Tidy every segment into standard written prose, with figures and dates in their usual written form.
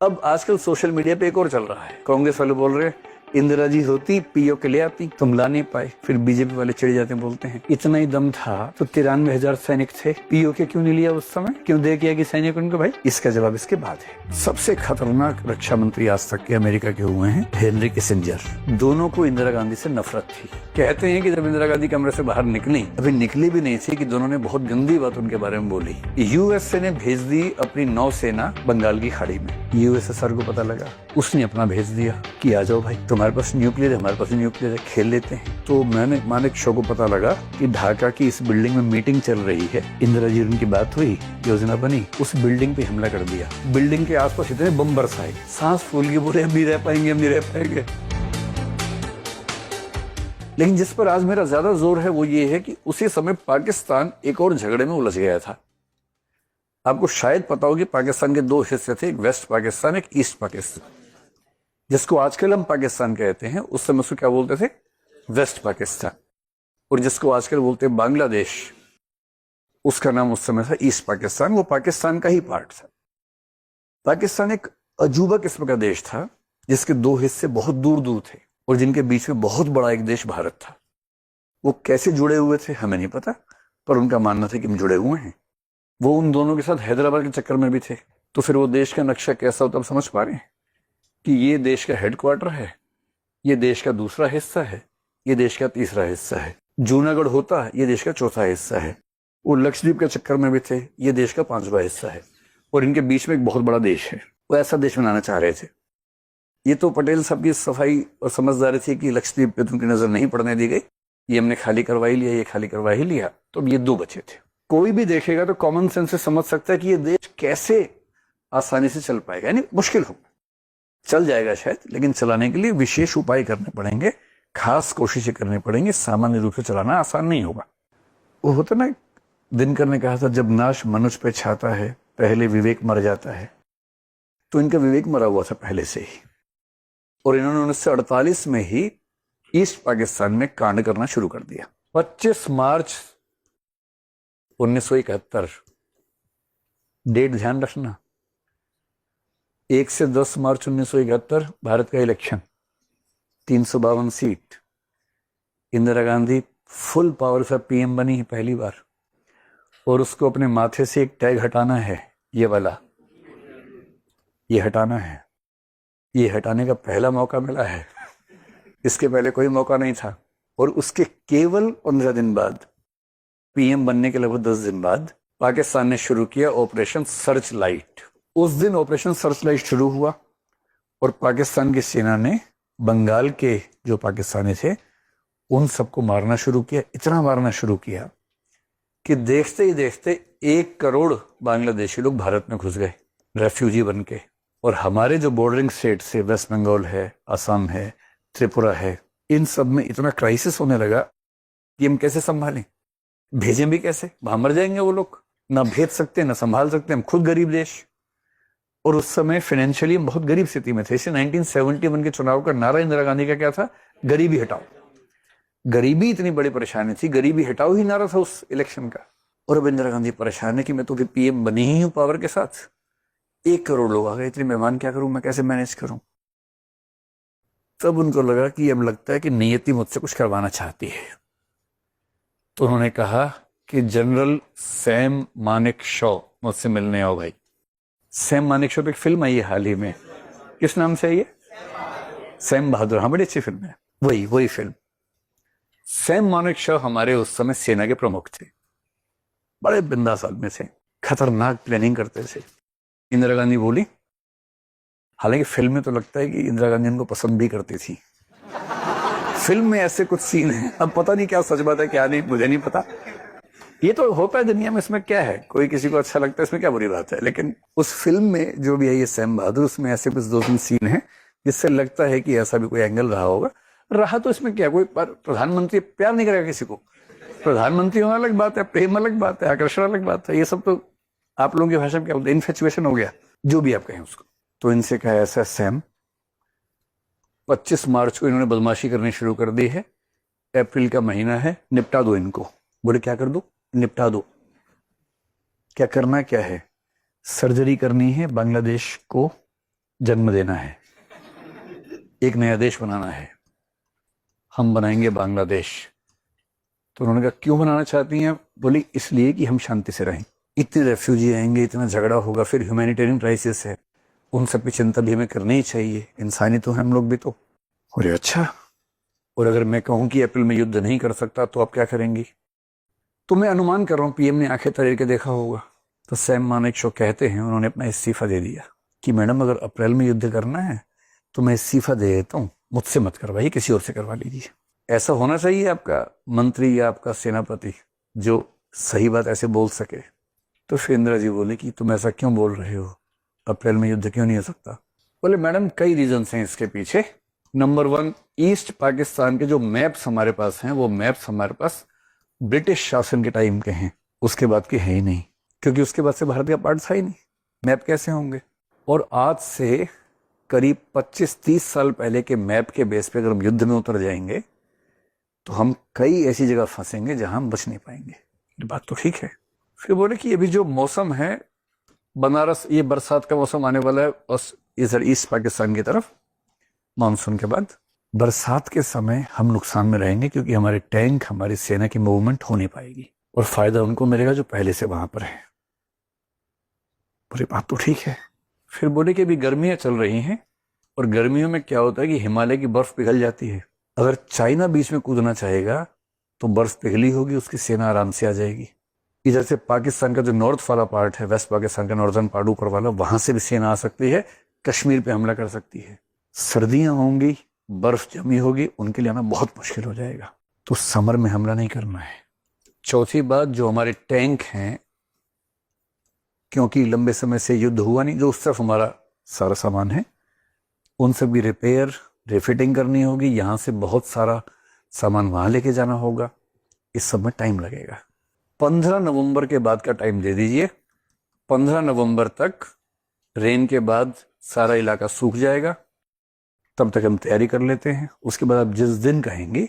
अब आजकल social media पे एक और चल रहा है, कांग्रेस वाले बोल रहे हैं इंदिरा जी होती पीओ के ले आती, तुम ला नहीं पाए। फिर बीजेपी वाले चिढ़ जाते हैं, बोलते हैं इतना ही दम था तो 93,000 सैनिक थे, पीओ के क्यों नहीं लिया उस समय, क्यों दे किया कि सैनिक उनको। भाई इसका जवाब इसके बाद है। सबसे खतरनाक रक्षा मंत्री आज तक के अमेरिका के हुए हैं हेनरी किसिंजर। दोनों को इंदिरा गांधी से नफरत थी। कहते हैं कि जब इंदिरा गांधी कमरे से बाहर निकली, अभी निकली भी नहीं थी कि दोनों ने बहुत गंदी बात उनके बारे में बोली। यूएसए ने भेज दी अपनी नौसेना बंगाल की खाड़ी में। यूएसएसआर को पता लगा, उसने अपना भेज दिया कि आ जाओ भाई, तुम्हारे पास न्यूक्लियर है, हमारे पास न्यूक्लियर है, खेल लेते हैं। तो मानेक शो को पता लगा कि ढाका की इस बिल्डिंग में मीटिंग चल रही है, इंदिरा जी उनकी बात हुई, योजना बनी, उस बिल्डिंग पे हमला कर दिया। बिल्डिंग के आसपास इतने बम बरसाए, सांस फूल के बोले हम नहीं रह पाएंगे, हम नहीं रह पाएंगे। लेकिन जिस पर आज मेरा ज्यादा जोर है वो ये है कि उसी समय पाकिस्तान एक और झगड़े में उलझ गया था। आपको शायद पता हो कि पाकिस्तान के दो हिस्से थे, एक वेस्ट पाकिस्तान, एक ईस्ट पाकिस्तान। जिसको आजकल हम पाकिस्तान कहते हैं, उस समय उसको क्या बोलते थे, वेस्ट पाकिस्तान। और जिसको आजकल बोलते हैं बांग्लादेश, उसका नाम उस समय था ईस्ट पाकिस्तान। वो पाकिस्तान का ही पार्ट था। पाकिस्तान एक अजूबा किस्म का देश था जिसके दो हिस्से बहुत दूर दूर थे और जिनके बीच में बहुत बड़ा एक देश भारत था। वो कैसे जुड़े हुए थे हमें नहीं पता, पर उनका मानना था कि हम जुड़े हुए हैं। वो उन दोनों के साथ हैदराबाद के चक्कर में भी थे। तो फिर वो देश का नक्शा कैसा होता, आप समझ पा रहे हैं कि ये देश का हेडक्वार्टर है, ये देश का दूसरा हिस्सा है, ये देश का तीसरा हिस्सा है। जूनागढ़ होता, ये देश का चौथा हिस्सा है। वो लक्षद्वीप के चक्कर में भी थे, ये देश का 5वां हिस्सा है। और इनके बीच में एक बहुत बड़ा देश है। वो ऐसा देश बनाना चाह रहे थे। ये तो पटेल साहब की सफाई और समझदारी थी कि लक्षद्वीप पे तो उनकी नजर नहीं पड़ने दी गई, ये हमने खाली करवा ही लिया, ये खाली करवा ही लिया, तो अब ये दो बचे थे। कोई भी देखेगा तो कॉमन सेंस से समझ सकता है कि ये देश कैसे आसानी से चल पाएगा। यानी मुश्किल होगा, चल जाएगा शायद, लेकिन चलाने के लिए विशेष उपाय करने पड़ेंगे, खास कोशिशें करनी पड़ेंगी। सामान्य रूप से चलाना आसान नहीं होगा। वो होता ना, दिनकर ने कहा था जब नाश मनुष्य पे छाता है पहले विवेक मर जाता है। तो इनका विवेक मरा हुआ था पहले से ही, और इन्होंने 1948 में ही ईस्ट पाकिस्तान में कांड करना शुरू कर दिया। 25 मार्च 1971, डेट ध्यान रखना, 1 से 10 मार्च 1971 भारत का election, 352 seat. Indira Gandhi full power से पीएम बनी है पहली बार, और उसको अपने माथे से एक टैग हटाना है, ये वाला, ये हटाना है। ये हटाने का पहला मौका मिला है, इसके पहले कोई मौका नहीं था। और उसके केवल 15 दिन बाद, पीएम बनने के लगभग 10 दिन बाद, पाकिस्तान ने शुरू किया ऑपरेशन सर्च लाइट। उस दिन ऑपरेशन सर्च लाइट शुरू हुआ और पाकिस्तान की सेना ने बंगाल के जो पाकिस्तानी थे उन सबको मारना शुरू किया। इतना मारना शुरू किया कि देखते ही देखते 1 करोड़ बांग्लादेशी लोग भारत में घुस गए रेफ्यूजी बन के। और हमारे जो बॉर्डरिंग स्टेट से, वेस्ट बंगाल है, असम है, त्रिपुरा है, इन सब में इतना क्राइसिस होने लगा कि हम कैसे संभालें, भेजें भी कैसे, वहां मर जाएंगे वो लोग, ना भेज सकते ना संभाल सकते, हम खुद गरीब देश। और उस समय फाइनेंशियली हम बहुत गरीब स्थिति में थे। इसे 1971 के चुनाव का नारा इंदिरा गांधी का क्या था, गरीबी हटाओ। गरीबी इतनी बड़ी परेशानी थी, गरीबी हटाओ ही नारा था उस इलेक्शन का। और अब इंदिरा गांधी परेशान है कि मैं तो भी पीएम बनी ही हूं पावर के साथ, 1 करोड़ लोग आ गए, इतने मेहमान क्या करूं मैं, कैसे मैनेज करूं। तब उनको लगा कि अब लगता है कि नियति मुझसे कुछ करवाना चाहती है। तो उन्होंने कहा कि जनरल सैम मानेकशॉ मुझसे मिलने आओ भाई। सैम मानेकशॉ पे एक फिल्म आई है हाल ही में, किस नाम से है ये, सैम बहादुर। हाँ, बड़ी अच्छी फिल्म है, वही फिल्म। सैम मानेकशॉ हमारे उस समय सेना के प्रमुख थे, बड़े बिंदास आदमी थे, खतरनाक प्लानिंग करते थे। इंदिरा गांधी बोली, हालांकि फिल्म में तो लगता है कि इंदिरा गांधी उनको पसंद भी करती थी। फिल्म में ऐसे कुछ सीन है, अब पता नहीं क्या सच बात है क्या नहीं, मुझे नहीं पता। ये तो होता है दुनिया में, इसमें क्या है, कोई किसी को अच्छा लगता है, इसमें क्या बुरी बात है। लेकिन उस फिल्म में जो भी है ये सैम बहादुर, उसमें ऐसे कुछ 2-3 सीन है जिससे लगता है कि ऐसा भी कोई एंगल रहा होगा। रहा तो इसमें क्या, कोई प्रधानमंत्री प्यार नहीं करेगा किसी को, प्रधानमंत्री होना अलग बात है, प्रेम अलग बात है, आकर्षण अलग बात है। ये सब तो आप लोगों की भाषा में क्या बोलते हैं, इन्फेचुएशन हो गया, जो भी आप कहें उसको। तो इनसे कहा ऐसा सैम, 25 मार्च को इन्होंने बदमाशी करनी शुरू कर दी है, अप्रैल का महीना है, निपटा दो इनको। बोले क्या कर दो, निपटा दो। क्या करना क्या है, सर्जरी करनी है बांग्लादेश को जन्म देना है, एक नया देश बनाना है, हम बनाएंगे बांग्लादेश। तो उन्होंने कहा क्यों बनाना चाहती हैं? बोली इसलिए कि हम शांति से रहें। इतने रेफ्यूजी आएंगे, इतना झगड़ा होगा, फिर ह्यूमैनिटेरियन क्राइसिस है, उन सब की चिंता भी हमें करनी ही चाहिए, इंसानी तो हम लोग भी तो। अरे अच्छा, और अगर मैं कहूं कि अप्रैल में युद्ध नहीं कर सकता तो आप क्या करेंगी? तो मैं अनुमान कर रहा हूं पीएम ने आंखें तरे के देखा होगा। तो सैम मानेकशॉ कहते हैं उन्होंने अपना इस्तीफा दे दिया कि मैडम अगर अप्रैल में युद्ध करना है तो मैं इस्तीफा दे देता हूं, मुझसे मत करवाइए, किसी और से करवा लीजिए। ऐसा होना चाहिए आपका मंत्री या आपका सेनापति जो सही बात ऐसे बोल सके। तो फिर इंदिरा जी बोले कि तुम ऐसा क्यों बोल रहे हो, अप्रैल में युद्ध क्यों नहीं हो सकता? बोले मैडम कई रीजंस हैं इसके पीछे। नंबर 1, ईस्ट पाकिस्तान के जो मैप्स हमारे पास हैं वो मैप्स हमारे पास ब्रिटिश शासन के टाइम के हैं, उसके बाद के हैं ही नहीं, क्योंकि उसके बाद से भारत का पार्ट था ही नहीं, मैप कैसे होंगे? और आज से करीब 25-30 साल पहले के मैप के बेस पे अगर हम युद्ध में उतर जाएंगे तो हम कई ऐसी जगह फंसेंगे जहां हम बच नहीं पाएंगे। ये बात तो ठीक है। फिर बोले कि अभी जो मौसम है बनारस, ये बरसात का मौसम आने वाला है और इधर ईस्ट पाकिस्तान की तरफ मानसून के बाद बरसात के समय हम नुकसान में रहेंगे, क्योंकि हमारे टैंक, हमारी सेना की मूवमेंट हो नहीं पाएगी और फायदा उनको मिलेगा जो पहले से वहां पर है। पूरी बात तो ठीक है। फिर बोले कि अभी गर्मियां चल रही हैं और गर्मियों में क्या होता है कि हिमालय की बर्फ पिघल जाती है। अगर चाइना बीच में कूदना चाहेगा तो बर्फ पिघली होगी, उसकी सेना आराम से आ जाएगी। इधर से पाकिस्तान का जो नॉर्थ वाला पार्ट है, वेस्ट पाकिस्तान का नॉर्दर्न पार्ट ऊपर वाला, वहां से भी सेना आ सकती है, कश्मीर पे हमला कर सकती है। सर्दियां होंगी, बर्फ जमी होगी, उनके लिए आना बहुत मुश्किल हो जाएगा। तो समर में हमला नहीं करना है। चौथी बात, जो हमारे टैंक हैं, क्योंकि लंबे समय से युद्ध हुआ नहीं, जो उस तरफ हमारा सारा सामान है उन सब की रिपेयर, रिफिटिंग करनी होगी। यहां से बहुत सारा सामान वहां लेके जाना होगा, इस सब में टाइम लगेगा। 15 नवंबर के बाद का टाइम दे दीजिए। 15 नवंबर तक रेन के बाद सारा इलाका सूख जाएगा, तब तक हम तैयारी कर लेते हैं। उसके बाद आप जिस दिन कहेंगे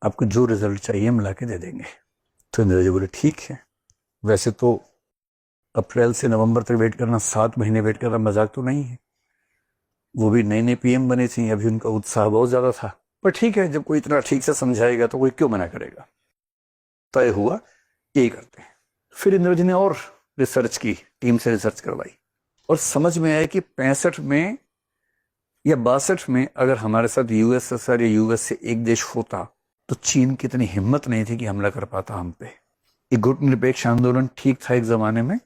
आपको जो रिजल्ट चाहिए हम ला के दे देंगे। तो इंदिरा जी बोले ठीक है। वैसे तो अप्रैल से नवंबर तक वेट करना, 7 महीने वेट करना मजाक तो नहीं है। वो भी नए नए पीएम बने थे, अभी उनका उत्साह बहुत ज्यादा था, पर ठीक है, जब कोई इतना ठीक से समझाएगा तो कोई क्यों मना करेगा। तय हुआ यही करते हैं। फिर इंदिरा जी ने और रिसर्च की, टीम से रिसर्च करवाई और समझ में आया कि 65 में या 62 में अगर हमारे साथ यूएसएसआर या यूएस से एक देश होता तो चीन की इतनी हिम्मत नहीं थी कि हमला कर पाता हम पे। एक गुटनिरपेक्ष आंदोलन ठीक था एक जमाने में,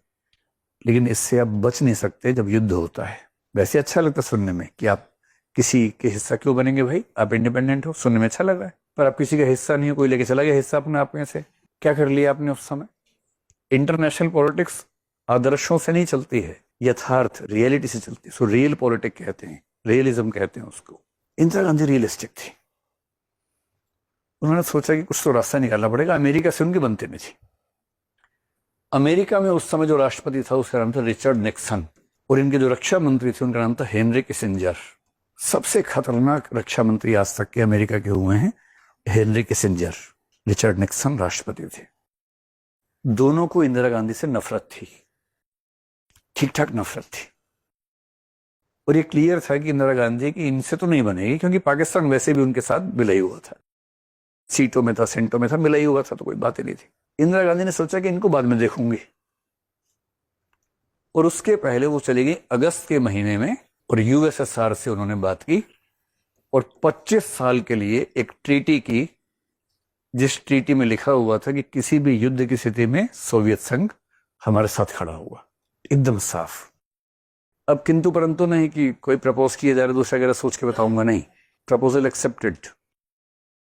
लेकिन इससे आप बच नहीं सकते जब युद्ध होता है। वैसे अच्छा लगता सुनने में कि आप किसी के हिस्सा क्यों बनेंगे भाई, आप इंडिपेंडेंट हो, सुनने में अच्छा लग रहा है, पर आप किसी का हिस्सा नहीं हो, कोई लेके चला गया हिस्सा अपने आप में से। क्या कर लिया आपने उस समय? इंटरनेशनल पॉलिटिक्स आदर्शों से नहीं चलती है, यथार्थ रियलिटी से चलती है। सो रियल पॉलिटिक्स कहते हैं, रियलिज्म कहते हैं उसको। इंदिरा गांधी रियलिस्टिक थी। उन्होंने सोचा कि कुछ तो रास्ता निकालना पड़ेगा। अमेरिका से उनकी बनती नहीं थी। अमेरिका में उस समय जो राष्ट्रपति था उसका नाम था रिचर्ड निक्सन, और इनके जो रक्षा मंत्री थे उनका नाम था हेनरी किसिंजर। सबसे खतरनाक रक्षा मंत्री आज तक के अमेरिका के हुए हैं हेनरी किसिंजर। रिचर्ड निक्सन राष्ट्रपति थे। दोनों को इंदिरा गांधी से नफरत थी, ठीक ठाक नफरत थी, और ये क्लियर था कि इंदिरा गांधी की इनसे तो नहीं बनेगी, क्योंकि पाकिस्तान वैसे भी उनके साथ मिला ही हुआ था, सीटों में था, सेंटों में था, मिला ही हुआ था, तो कोई बात ही नहीं थी। इंदिरा गांधी ने सोचा कि इनको बाद में देखूंगी, और उसके पहले वो चली गई अगस्त के महीने में और यूएसएसआर से उन्होंने बात की और 25 साल के लिए एक ट्रीटी की, जिस ट्रीटी में लिखा हुआ था कि किसी भी युद्ध की स्थिति में सोवियत संघ हमारे साथ खड़ा हुआ, एकदम साफ। अब किंतु परंतु नहीं कि कोई प्रपोज किया जा रहा है, दूसरा वगैरह सोच के बताऊंगा, नहीं। प्रपोजल एक्सेप्टेड,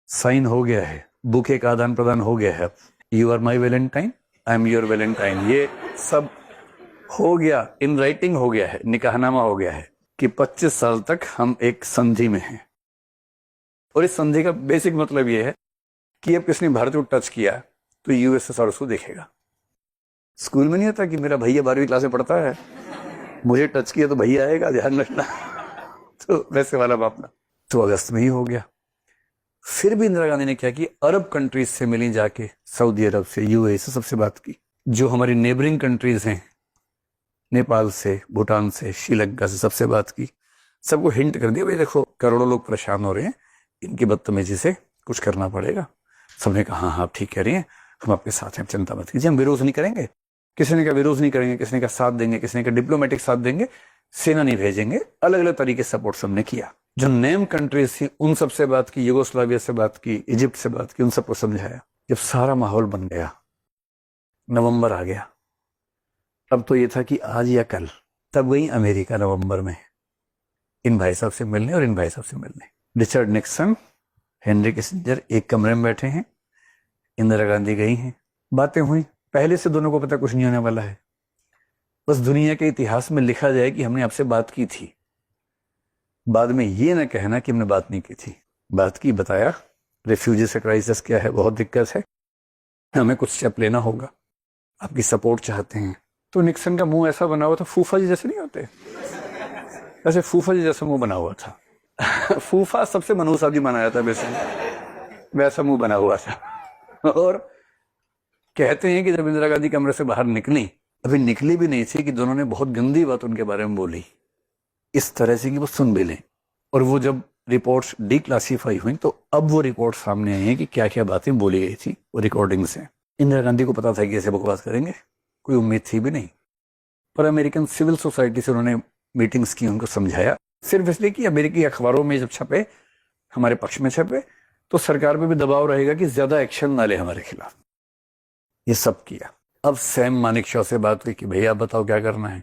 साइन हो गया है, बुके का आदान प्रदान हो गया है। You are my valentine, I am your valentine, ये सब हो गया, इन राइटिंग हो गया है, निकाहनामा हो गया है कि 25 साल तक हम एक संधि में हैं। और इस संधि का बेसिक मतलब यह है कि अब किसने भारत को टच किया तो यूएसएसआर उसको देखेगा। स्कूल में नहीं होता कि मेरा भैया 12वीं क्लास में पढ़ता है, मुझे टच किया तो भैया आएगा, ध्यान रखना। तो वैसे वाला मामला तो अगस्त में ही हो गया। फिर भी इंदिरा गांधी ने क्या कि अरब कंट्रीज से मिली जाके, सऊदी अरब से, यूएई से, सबसे बात की। जो हमारी नेबरिंग कंट्रीज हैं नेपाल से, भूटान से, श्रीलंका से सबसे बात की, सबको हिंट कर दिया भाई देखो करोड़ों लोग परेशान हो रहे हैं, इनकी बदतमीजी से कुछ करना पड़ेगा। सबने कहा हाँ हाँ ठीक कह रही हैं, हम आपके साथ हैं, चिंता मत कीजिए, हम विरोध नहीं करेंगे। किसी ने कहा विरोध नहीं करेंगे, किसी ने कहा साथ देंगे, किसी ने कहा डिप्लोमेटिक साथ देंगे, सेना नहीं भेजेंगे, अलग अलग तरीके से सपोर्ट सबने किया। जो नेम कंट्रीज थी उन सबसे बात की, यूगोस्लाविया से बात की, इजिप्ट से बात की, उन सबको समझाया। जब सारा माहौल बन गया, नवंबर आ गया, अब तो ये था कि आज या कल, तब गई अमेरिका नवंबर में इन भाई साहब से मिलने और इन भाई साहब से मिलने। रिचर्ड निक्सन, हेनरी किसिंजर एक कमरे में बैठे हैं, इंदिरा गांधी गई हैं, बातें हुई। पहले से दोनों को पता कुछ नहीं होने वाला है, बस दुनिया के इतिहास में लिखा जाए कि हमने आपसे बात की थी, बाद में ये ना कहना कि हमने बात नहीं की थी। बात की, बताया रेफ्यूजी से क्राइसिस क्या है, बहुत दिक्कत है, हमें कुछ स्टेप लेना होगा, आपकी सपोर्ट चाहते हैं। तो निक्सन का मुंह ऐसा बना हुआ था, फूफा जी जैसे नहीं होते, ऐसे फूफा जी जैसा मुंह बना हुआ था। फूफा सबसे मनहूस आदमी माना जाता है वैसे, वैसा मुंह बना हुआ था। और कहते हैं कि जब इंदिरा गांधी कमरे से बाहर निकली, अभी निकली भी नहीं थी कि दोनों ने बहुत गंदी बात उनके बारे में बोली, इस तरह से कि वो सुन भी लें। और वो जब रिपोर्ट्स डिक्लासिफाई हुई तो अब वो रिपोर्ट सामने आई है कि क्या क्या बातें बोली गई थी वो रिकॉर्डिंग से। इंदिरा गांधी को पता था कि ऐसे बकवास करेंगे, कोई उम्मीद थी भी नहीं, पर अमेरिकन सिविल सोसाइटी से उन्होंने मीटिंग्स की, उनको समझाया, सिर्फ इसलिए कि अमेरिकी अखबारों में जब छपे, हमारे पक्ष में छपे, तो सरकार पे भी दबाव रहेगा कि ज्यादा एक्शन ना ले हमारे खिलाफ। ये सब किया। अब सैम मानेकशॉ से बात हुई कि भैया आप बताओ क्या करना है।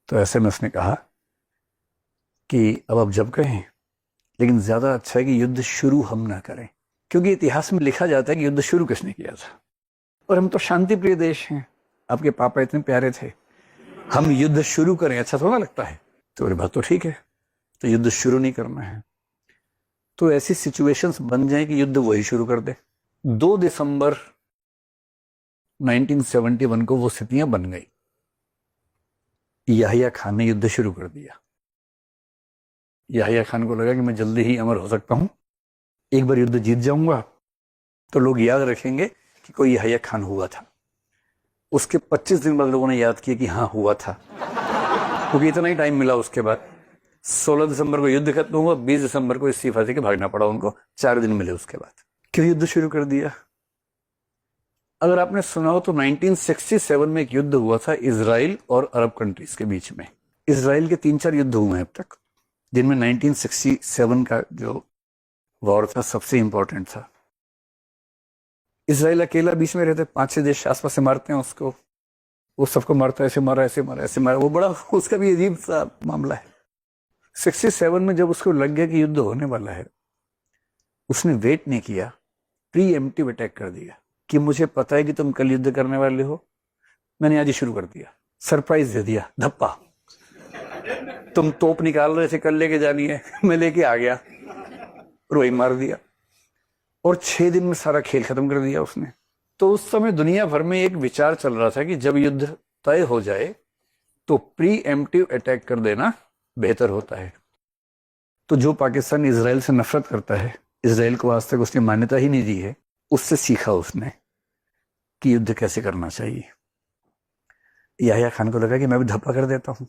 तो ऐसे में उसने कहा कि अब आप जब कहें, लेकिन ज्यादा अच्छा है कि युद्ध शुरू हम ना करें, क्योंकि इतिहास में लिखा जाता है कि युद्ध शुरू किसने किया था, और हम तो शांति प्रिय देश हैं, आपके पापा इतने प्यारे थे, हम युद्ध शुरू करें अच्छा थोड़ा लगता है। तो अरे बात तो ठीक है, तो युद्ध शुरू नहीं करना है, तो ऐसी सिचुएशंस बन जाए कि युद्ध वही शुरू कर दे। 2 दिसंबर 1971 को वो स्थितियां बन गई, याहिया खान ने युद्ध शुरू कर दिया। याहिया खान को लगा कि मैं जल्दी ही अमर हो सकता हूं, एक बार युद्ध जीत जाऊंगा तो लोग याद रखेंगे कि कोई याहिया खान हुआ था। उसके 25 दिन बाद लोगों ने याद किया कि हाँ हुआ था, क्योंकि इतना ही टाइम मिला। उसके बाद 16 दिसंबर को युद्ध खत्म हुआ, 20 दिसंबर को इस्तीफा देके भागना पड़ा उनको, 4 दिन मिले उसके बाद। क्यों युद्ध शुरू कर दिया? अगर आपने सुना हो तो 1967 में एक युद्ध हुआ था इजराइल और अरब कंट्रीज के बीच में। इजराइल के 3-4 युद्ध हुए हैं अब तक, जिनमें 1967 का जो वॉर था सबसे इंपॉर्टेंट था। इजराइल अकेला बीच में रहते, 5-6 देश आसपास से मारते हैं उसको, वो सबको मारता है, ऐसे मारा ऐसे मारा ऐसे मारा, वो बड़ा उसका भी अजीब सा मामला है। 67 में जब उसको लग गया कि युद्ध होने वाला है, उसने वेट नहीं किया, प्री एम्प्टिव अटैक कर दिया कि मुझे पता है कि तुम कल युद्ध करने वाले हो, मैंने आज ही शुरू कर दिया। सरप्राइज दे दिया, धप्पा, तुम तोप निकाल रहे थे कल लेके जानी है, मैं लेके आ गया और वही मार दिया। और 6 दिन में सारा खेल खत्म कर दिया उसने। तो उस समय दुनिया भर में एक विचार चल रहा था कि जब युद्ध तय हो जाए तो प्री एम्प्टिव अटैक कर देना बेहतर होता है। तो जो पाकिस्तान इजराइल से नफरत करता है, इजराइल को आज तक उसने मान्यता ही नहीं दी है, उससे सीखा उसने कि युद्ध कैसे करना चाहिए। याहिया खान को लगा कि मैं भी धप्पा कर देता हूं,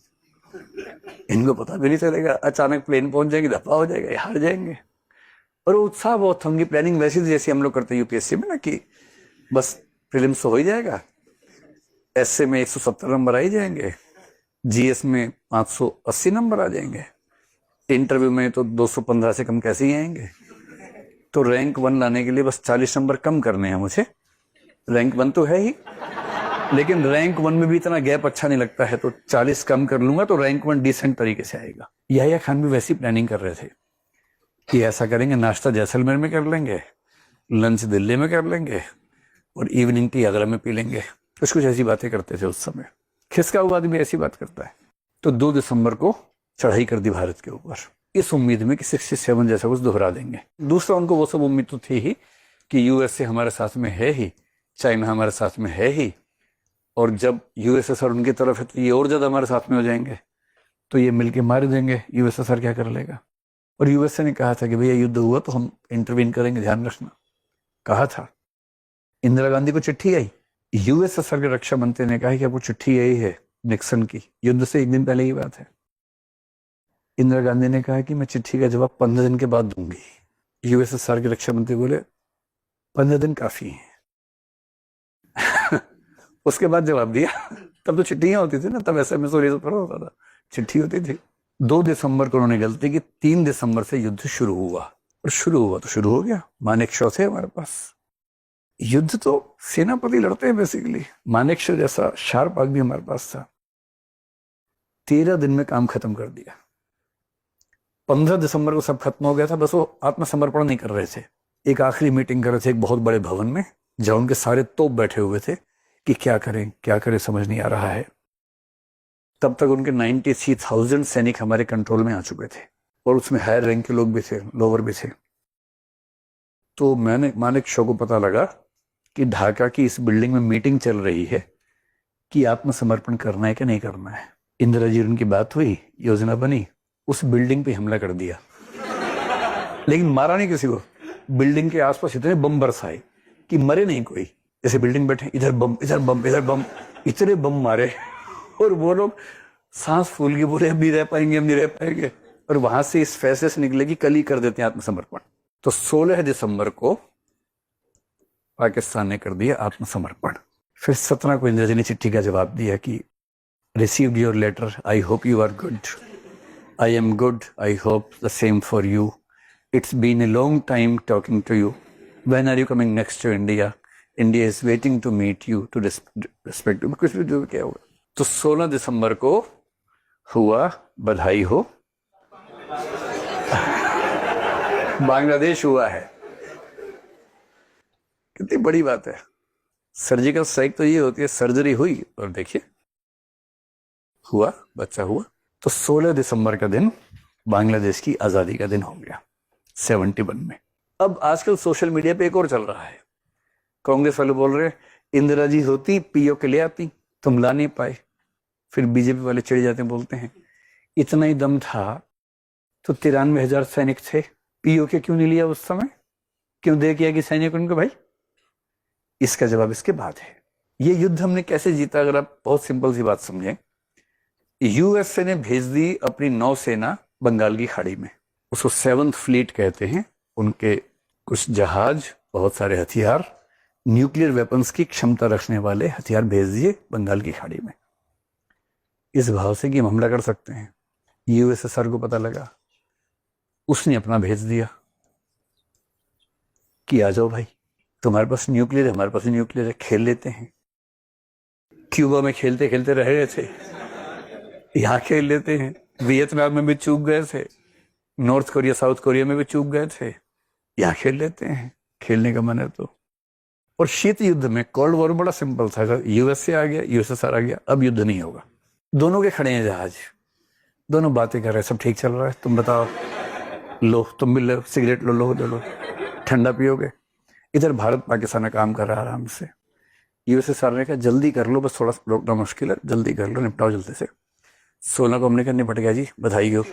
इनको पता भी नहीं चलेगा, अचानक प्लेन पहुंच जाएंगे, धप्पा हो जाएगा, हार जाएंगे। और उत्साह बहुत था, उनकी प्लानिंग वैसी थी जैसे हम लोग करते हैं यूपीएससी में ना, कि बस प्रीलिम्स तो हो ही जाएगा, एसए में 170 नंबर आ ही जाएंगे, जीएस में 580 नंबर आ जाएंगे, इंटरव्यू में तो 215 से कम कैसे ही आएंगे। तो रैंक 1 लाने के लिए बस 40 नंबर कम करने हैं मुझे, रैंक 1 तो है ही, लेकिन रैंक 1 में भी इतना गैप अच्छा नहीं लगता है, तो 40 कम कर लूंगा तो रैंक 1 डिसेंट तरीके से आएगा। याहिया खान भी वैसी प्लानिंग कर रहे थे कि ऐसा करेंगे, नाश्ता जैसलमेर में कर लेंगे, लंच दिल्ली में कर लेंगे और इवनिंग टी आगरा में पी लेंगे। कुछ कुछ ऐसी बातें करते थे उस समय, खिसका हुआ आदमी ऐसी बात करता है। तो 2 दिसंबर को चढ़ाई कर दी भारत के ऊपर, इस उम्मीद में कि 67 जैसा कुछ दोहरा देंगे। दूसरा, उनको वो सब उम्मीद तो थी ही कि यूएसए हमारे साथ में है ही, चाइना हमारे साथ में है ही, और जब यूएसएसआर उनकी तरफ है तो ये और ज्यादा हमारे साथ में हो जाएंगे, तो ये मिलके मार देंगे, यूएसएसआर क्या कर लेगा। और यूएसए ने कहा था कि भैया युद्ध हुआ तो हम इंटरवीन करेंगे, ध्यान रखना, कहा था। इंदिरा गांधी को चिट्ठी आई, यूएसएसआर के रक्षा मंत्री ने कहा कि आपको चिट्ठी आई है निक्सन की, युद्ध से एक दिन पहले की बात है। इंदिरा गांधी ने कहा कि मैं चिट्ठी का जवाब 15 दिन के बाद दूंगी। यूएसएसआर के रक्षा मंत्री बोले 15 दिन काफी है। उसके बाद जवाब दिया। तब तो चिट्ठियां होती थी ना, तब SMS और ये सब थोड़ा होता था, चिट्ठी होती थी। 2 दिसंबर को उन्होंने गलती की, 3 दिसंबर से युद्ध शुरू हुआ। और शुरू हुआ तो शुरू हो गया। मानेकशॉ थे हमारे पास। युद्ध तो सेनापति लड़ते हैं बेसिकली। मानेकशॉ जैसा शार्प आदमी हमारे पास था। 13 दिन में काम खत्म कर दिया। 15 दिसंबर को सब खत्म हो गया था, बस वो आत्मसमर्पण नहीं कर रहे थे। एक आखिरी मीटिंग कर रहे थे एक बहुत बड़े भवन में, जहां उनके सारे तोप बैठे हुए थे कि क्या करें समझ नहीं आ रहा है। तब तक उनके 93,000 सैनिक हमारे कंट्रोल में आ चुके थे, और उसमें हायर रैंक के लोग भी थे, लोअर भी थे। तो मैंने मानेकशॉ को पता लगा कि ढाका की इस बिल्डिंग में मीटिंग चल रही है कि आत्मसमर्पण करना है कि नहीं करना है। इंदिरा जी उनकी बात हुई, योजना बनी, उस बिल्डिंग पे हमला कर दिया। लेकिन मारा नहीं किसी को। बिल्डिंग के आसपास इतने बम बरसाए कि मरे नहीं कोई। जैसे बिल्डिंग बैठे, इधर बम इधर बम इधर बम, इतने बम मारे। और वो लोग सांस फूल के बोले हम नहीं रह पाएंगे, हम नहीं रह पाएंगे। और वहां से इस फैसले से निकले कि कल ही कर देते हैं आत्मसमर्पण। तो 16 दिसंबर को पाकिस्तान ने कर दिया आत्मसमर्पण। फिर 17 को इंदिरा जी ने चिट्ठी का जवाब दिया कि received your letter, I hope you are good, I am good, I hope the same for you, it's been a long time talking to you, when are you coming next to India, India is waiting to meet you, to respect you. कुछ भी जो क्या हुआ। तो 16 दिसंबर को हुआ, बधाई हो, बांग्लादेश हुआ है। कितनी बड़ी बात है। सर्जिकल स्ट्राइक तो ये होती है, सर्जरी हुई और देखिए हुआ, बच्चा हुआ। तो 16 दिसंबर का दिन बांग्लादेश की आजादी का दिन हो गया 71 में। अब आजकल सोशल मीडिया पे एक और चल रहा है। कांग्रेस वाले बोल रहे इंदिरा जी होती पीओ के ले आती, तुम ला नहीं पाए। फिर बीजेपी वाले चिढ़ जाते हैं, बोलते हैं इतना ही दम था तो 93,000 सैनिक थे, पीओ के क्यों नहीं लिया उस समय, क्यों दे किया कि सैनिक उनको? भाई इसका जवाब इसके बाद है। ये युद्ध हमने कैसे जीता, अगर आप बहुत सिंपल सी बात समझें। यूएसए ने भेज दी अपनी नौसेना बंगाल की खाड़ी में, उसको 7th फ्लीट कहते हैं। उनके कुछ जहाज, बहुत सारे हथियार, न्यूक्लियर वेपन्स की क्षमता रखने वाले हथियार भेज दिए बंगाल की खाड़ी में, इस भाव से कि हम हमला कर सकते हैं। यूएसएसआर को पता लगा, उसने अपना भेज दिया कि आ जाओ भाई, तुम्हारे पास न्यूक्लियर है, हमारे पास न्यूक्लियर है, खेल लेते हैं। क्यूबा में खेलते खेलते रह गए थे, यहाँ खेल लेते हैं। वियतनाम में भी चूक गए थे, नॉर्थ कोरिया साउथ कोरिया में भी चूक गए थे, यहाँ खेल लेते हैं, खेलने का मन है तो। और शीत युद्ध में, कोल्ड वॉर बड़ा सिंपल था, अगर यूएसए आ गया, यूएसएसआर आ गया, अब युद्ध नहीं होगा। दोनों के खड़े हैं जहाज, दोनों बातें कर रहे हैं, सब ठीक चल रहा है। तुम बताओ, लो तुम भी लो, सिगरेट लो, लो लो, ठंडा पियोगे। इधर भारत पाकिस्तान का काम कर रहा है आराम से। यूएसएसआर ने कहा जल्दी कर लो, बस थोड़ा रोकना मुश्किल है, जल्दी कर लो, निपटाओ जल्दी से। 16 को हमने कहा निपट गया जी, बधाई हो।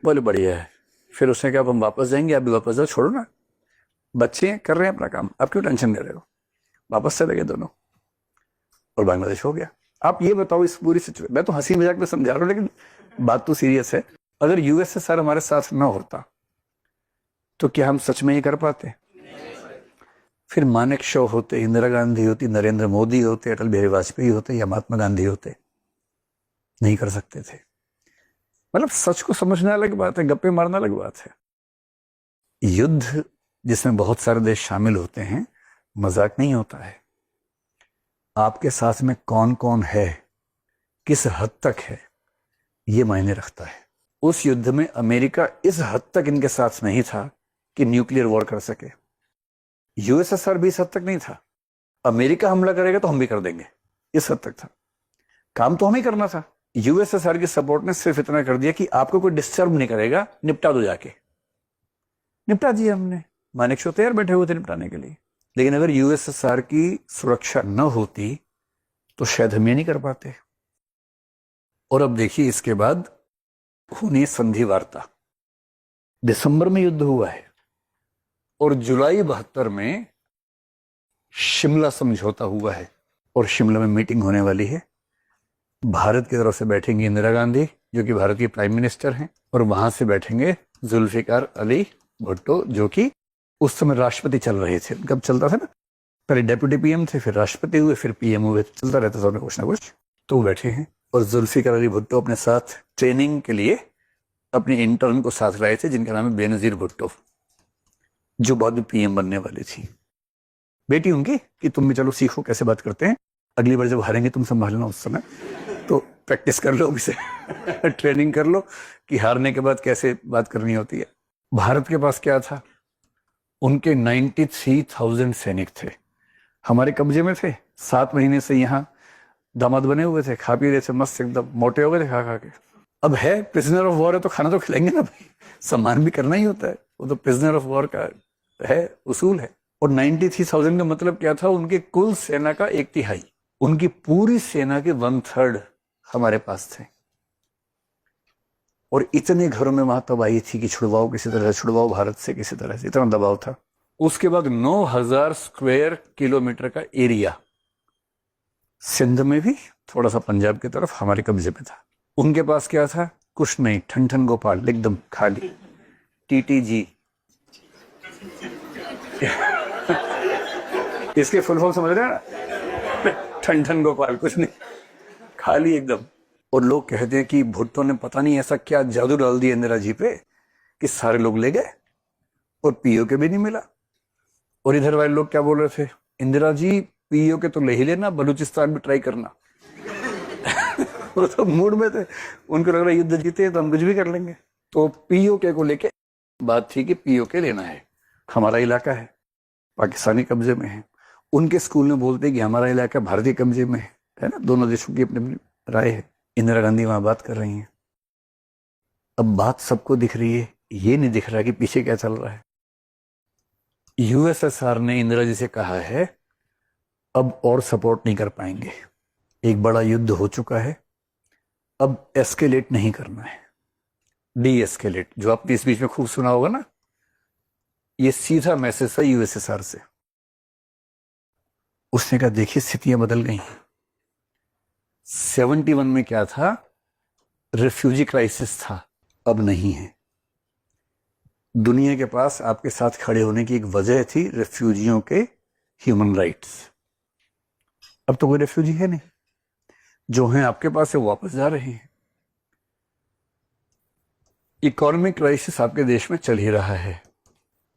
बोले बढ़िया है। फिर उसने कहा हम वापस जाएंगे, आप भी वापस जाओ, छोड़ो ना, बच्चे कर रहे हैं अपना काम, आप क्यों टेंशन ले रहे हो। वापस चले गए दोनों, और बांग्लादेश हो गया। आप ये बताओ, इस पूरी सिचुएशन, मैं तो हंसी मजाक में समझा रहा हूँ, लेकिन बात तो सीरियस है। अगर यूएसएसआर हमारे साथ ना होता तो क्या हम सच में ये कर पाते? फिर मानेकशॉ होते, इंदिरा गांधी होती, नरेंद्र मोदी होते, अटल बिहारी वाजपेयी होते, या महात्मा गांधी होते, नहीं कर सकते थे। मतलब सच को समझना अलग बात है, गप्पे मारना अलग बात है। युद्ध जिसमें बहुत सारे देश शामिल होते हैं, मजाक नहीं होता है। आपके साथ में कौन कौन है, किस हद तक है, ये मायने रखता है। उस युद्ध में अमेरिका इस हद तक इनके साथ नहीं था कि न्यूक्लियर वॉर कर सके। यूएसएसआर भी इस हद तक नहीं था, अमेरिका हमला करेगा तो हम भी कर देंगे, इस हद तक था। काम तो हमें करना था। यूएसएसआर की सपोर्ट ने सिर्फ इतना कर दिया कि आपको कोई डिस्टर्ब नहीं करेगा, निपटा दो जाके। निपटा दिया हमने, मानेकशॉ तैयार बैठे हुए थे निपटाने के लिए। लेकिन अगर यूएसएसआर की सुरक्षा न होती तो शायद हम ये नहीं कर पाते। और अब देखिए इसके बाद हुई संधि वार्ता। दिसंबर में युद्ध हुआ है और जुलाई 72 में शिमला समझौता हुआ है, और शिमला में मीटिंग होने वाली है। भारत की तरफ से बैठेंगी इंदिरा गांधी जो कि भारत की प्राइम मिनिस्टर हैं, और वहां से बैठेंगे जुल्फिकार अली भुट्टो जो कि उस समय राष्ट्रपति चल रहे थे। कब चलता था ना, पहले डेप्यूटी पीएम थे, फिर राष्ट्रपति हुए, फिर पीएम हुए, चलता रहता था कुछ ना कुछ। तो वो बैठे हैं और जुल्फिकार अली भुट्टो अपने साथ ट्रेनिंग के लिए अपने इंटर्न को साथ लाए थे जिनका नाम है बेनजीर भुट्टो, जो बाद में पीएम बनने वाली थी। बेटी उनकी कि तुम भी चलो सीखो कैसे बात करते हैं, अगली बार जब हारेंगे तुम संभालना उस समय, तो प्रैक्टिस कर लो अभी से ट्रेनिंग कर लो कि हारने के बाद कैसे बात करनी होती है। भारत के पास क्या था, उनके 93,000 सैनिक थे, हमारे कब्जे में थे। 7 महीने से यहाँ दामाद बने हुए थे, खा पी रहे थे मस्त, एकदम मोटे हो गए थे खा खा के। अब है प्रिजनर ऑफ वॉर है तो खाना तो खिलाएंगे ना भाई, सम्मान भी करना ही होता है, वो तो प्रिजनर ऑफ वॉर का है, उसूल है। और 93,000 का मतलब क्या था, उनके कुल सेना का 1/3, उनकी पूरी सेना के 1/3 हमारे पास थे। और इतने घरों में वहां तबाही थी कि छुड़वाओ किसी तरह से, छुड़वाओ भारत से किसी तरह से, इतना दबाव था। उसके बाद 9,000 स्क्वायर किलोमीटर का एरिया सिंध में भी, थोड़ा सा पंजाब की तरफ हमारे कब्जे में था। उनके पास क्या था, कुछ नहीं, ठन ठन गोपाल, एकदम खाली, TTG इसके फुल फॉर्म समझ रहे हैं, ठन ठन गोपाल, कुछ नहीं, खाली एकदम। और लोग कहते हैं कि भुट्टो ने पता नहीं ऐसा क्या जादू डाल दिया इंदिरा जी पे कि सारे लोग ले गए और पीओके भी नहीं मिला। और इधर वाले लोग क्या बोल रहे थे, इंदिरा जी पीओके तो ले ही लेना, बलूचिस्तान भी ट्राई करना वो तो मूड में थे, उनको लग रहा है युद्ध जीते तो हम कुछ भी कर लेंगे। तो पीओके को लेके बात थी कि पीओके लेना है, हमारा इलाका है, पाकिस्तानी कब्जे में है। उनके स्कूल में बोलते हैं कि हमारा इलाका भारतीय कब्जे में है ना, दोनों देशों की अपनी अपनी राय है। इंदिरा गांधी वहां बात कर रही हैं। अब बात सबको दिख रही है, ये नहीं दिख रहा कि पीछे क्या चल रहा है। यूएसएसआर ने इंदिरा जी से कहा है अब और सपोर्ट नहीं कर पाएंगे, एक बड़ा युद्ध हो चुका है, अब एस्केलेट नहीं करना है, डी एस्केलेट, जो आपने इस बीच में खूब सुना होगा ना, ये सीधा मैसेज था यूएसएसआर से। उसने कहा देखिए स्थितियां बदल गई, 71 में क्या था, रिफ्यूजी क्राइसिस था, अब नहीं है। दुनिया के पास आपके साथ खड़े होने की एक वजह थी, रिफ्यूजियों के ह्यूमन राइट्स। अब तो कोई रिफ्यूजी है नहीं, जो हैं आपके पास से वापस जा रहे हैं। इकोनॉमिक क्राइसिस आपके देश में चल ही रहा है।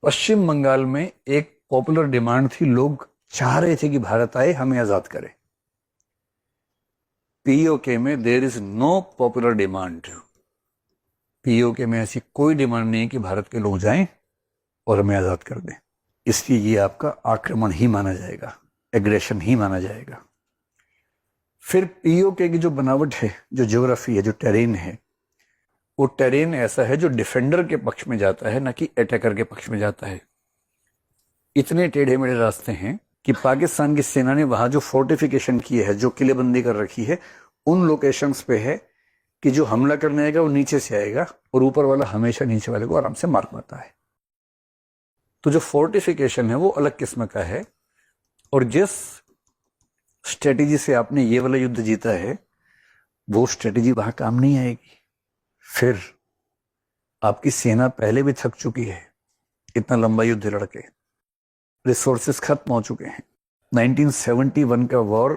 पश्चिम बंगाल में एक पॉपुलर डिमांड थी, लोग चाह रहे थे कि भारत आए, हमें आजाद करे। पीओके में there is no popular demand, PoK में ऐसी कोई डिमांड नहीं है कि भारत के लोग जाएं और हमें आजाद कर दें। इसलिए ये आपका आक्रमण ही माना जाएगा, एग्रेशन ही माना जाएगा। फिर पीओके की जो बनावट है, जो ज्योग्राफी है, जो टेरेन है, वो टेरेन ऐसा है जो डिफेंडर के पक्ष में जाता है, ना कि अटैकर के पक्ष में जाता है। इतने टेढ़े मेढ़े रास्ते हैं कि पाकिस्तान की सेना ने वहां जो फोर्टिफिकेशन की है, जो किलेबंदी कर रखी है, उन लोकेशंस पे है कि जो हमला करने आएगा वो नीचे से आएगा और ऊपर वाला हमेशा नीचे वाले को आराम से मार पाता है। तो जो फोर्टिफिकेशन है वो अलग किस्म का है, और जिस स्ट्रेटेजी से आपने ये वाला युद्ध जीता है वो स्ट्रेटेजी वहां काम नहीं आएगी। फिर आपकी सेना पहले भी थक चुकी है, इतना लंबा युद्ध लड़के, रिसोर्सेस खत्म हो चुके हैं। 1971 का वॉर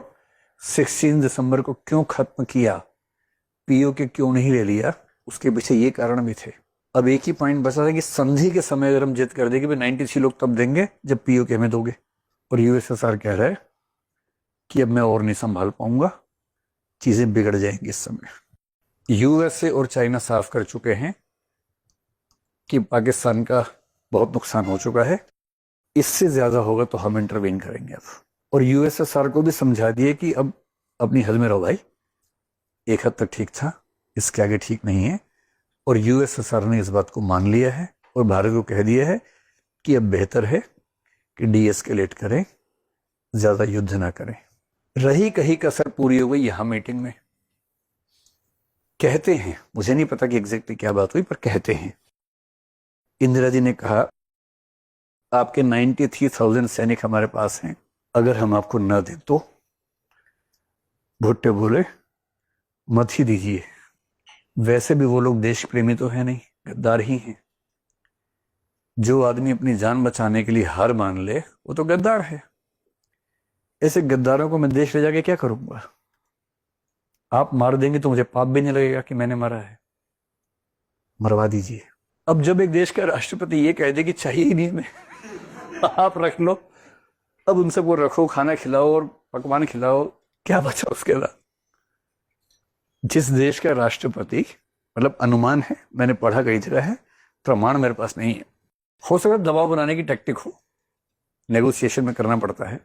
16 दिसंबर को क्यों खत्म किया, पीओके क्यों नहीं ले लिया, उसके पीछे ये कारण भी थे। अब एक ही पॉइंट बचा था कि संधि के समय अगर हम जिद कर देंगे 93 लोग तब देंगे जब पीओके में दोगे। और यूएसएसआर कह रहा है कि अब मैं और नहीं संभाल पाऊंगा, चीजें बिगड़ जाएंगी इस समय। यूएसए और चाइना साफ कर चुके हैं कि पाकिस्तान का बहुत नुकसान हो चुका है, इससे ज्यादा होगा तो हम इंटरवीन करेंगे अब। और यूएसएसआर को भी समझा दिए कि अब अपनी हद में रहो भाई, एक हद तक ठीक था, इसके आगे ठीक नहीं है। और यूएसएसआर ने इस बात को मान लिया है और भारत को कह दिया है कि अब बेहतर है कि डीएस्केलेट करें, ज्यादा युद्ध ना करें। रही कहीं कसर पूरी हो गई यहां मीटिंग में, कहते हैं, मुझे नहीं पता कि एग्जैक्टली क्या बात हुई, पर कहते हैं इंदिरा जी ने कहा आपके 93,000 सैनिक हमारे पास हैं, अगर हम आपको न दें तो। भुट्टो बोले मत ही दीजिए। वैसे भी वो लोग देश प्रेमी तो है नहीं, गद्दार ही हैं। जो आदमी अपनी जान बचाने के लिए हार मान ले वो तो गद्दार है। ऐसे गद्दारों को मैं देश ले जाके क्या करूंगा? आप मार देंगे तो मुझे पाप भी नहीं लगेगा कि मैंने मारा है। मरवा दीजिए। अब जब एक देश का राष्ट्रपति ये कह दे कि चाहिए ही नहीं हमें आप रख लो, अब उन सबको रखो, खाना खिलाओ और पकवान खिलाओ, क्या बचा उसके बाद? जिस देश का राष्ट्रपति, मतलब अनुमान है, मैंने पढ़ा कई जगह है, प्रमाण मेरे पास नहीं है, हो सकता है दबाव बनाने की टैक्टिक हो, नेगोशिएशन में करना पड़ता है।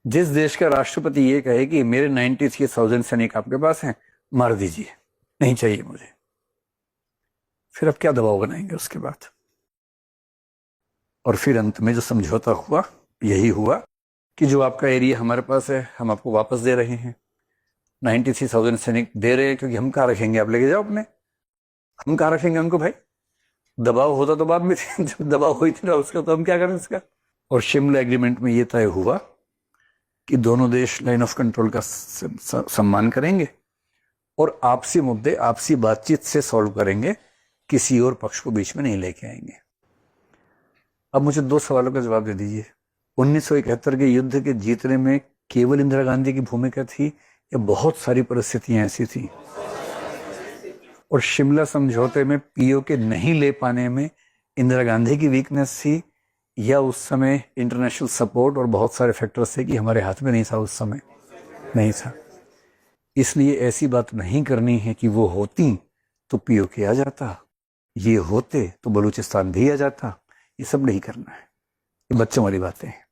जिस देश का राष्ट्रपति ये कहे कि मेरे 93,000 सैनिक आपके पास हैं, मार दीजिए, नहीं चाहिए मुझे, फिर अब क्या दबाव बनाएंगे उसके बाद? और फिर अंत में जो समझौता हुआ यही हुआ कि जो आपका एरिया हमारे पास है हम आपको वापस दे रहे हैं। 93,000 सैनिक दे रहे हैं क्योंकि हम कहाँ रखेंगे, आप लेके जाओ अपने, हम कहाँ रखेंगे उनको भाई? दबाव होता तो बाद में जब दबाव हुई थी ना उसका, तो हम क्या करें उसका? और शिमला एग्रीमेंट में ये तय हुआ कि दोनों देश लाइन ऑफ कंट्रोल का सम्मान करेंगे और आपसी मुद्दे आपसी बातचीत से सॉल्व करेंगे, किसी और पक्ष को बीच में नहीं लेके आएंगे। अब मुझे 2 सवालों का जवाब दे दीजिए। 1971 के युद्ध के जीतने में केवल इंदिरा गांधी की भूमिका थी या बहुत सारी परिस्थितियां ऐसी थी? और शिमला समझौते में पीओके नहीं ले पाने में इंदिरा गांधी की वीकनेस थी या उस समय इंटरनेशनल सपोर्ट और बहुत सारे फैक्टर्स थे कि हमारे हाथ में नहीं था, उस समय नहीं था? इसलिए ऐसी बात नहीं करनी है कि वो होती तो पीओके आ जाता, ये होते तो बलूचिस्तान भी आ जाता। ये सब नहीं करना है, ये बच्चों वाली बातें हैं।